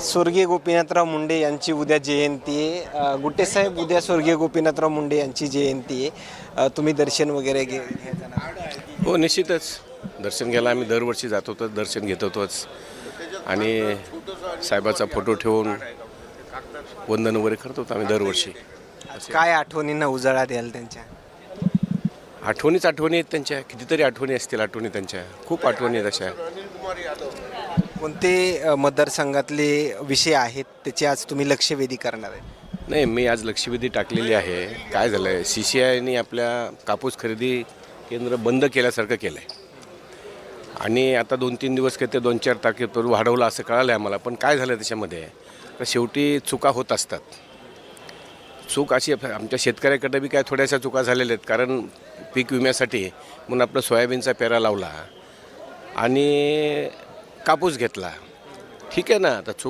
स्वर्गीय गोपीनाथराव मुंडे यांची उद्या जयंती आहे. गुट्टे साहेब, उद्या स्वर्गीय गोपीनाथराव मुंडे यांची जयंती आहे. तुम्ही दर्शन वगैरे घेताना? हो, निश्चितच दर्शन घ्यायला आम्ही दरवर्षी जात होतो, दर्शन घेत होतोच आणि साहेबाचा फोटो ठेवून वंदन वगैरे करत होतो आम्ही दरवर्षी. काय आठवणींना उजाळा द्याल त्यांच्या? आठवणी आहेत त्यांच्या, कितीतरी आठवणी असतील. आठवणी त्यांच्या खूप आठवणी आहेत अशा. कोणते मतदारसंघातले विषय आहेत त्याची आज तुम्ही लक्षवेधी करणार आहे? नाही, मी आज लक्षवेधी टाकलेली आहे. काय झालं आहे, CCIने आपल्या कापूस खरेदी केंद्र बंद केल्यासारखं केलं आहे आणि आता 2-3 दिवस काय ते 2-4 तारखेपर्यंत वाढवलं असं कळालं आहे आम्हाला. पण काय झालं त्याच्यामध्ये, तर शेवटी चुका होत असतात. चूक अशी आमच्या शेतकऱ्याकडे बी काय थोड्याशा चुका झालेल्या आहेत. कारण पीक विम्यासाठी म्हणून आपलं सोयाबीनचा पेरा लावला आणि कापूस घेतला. ठीक आहे ना, आता चूक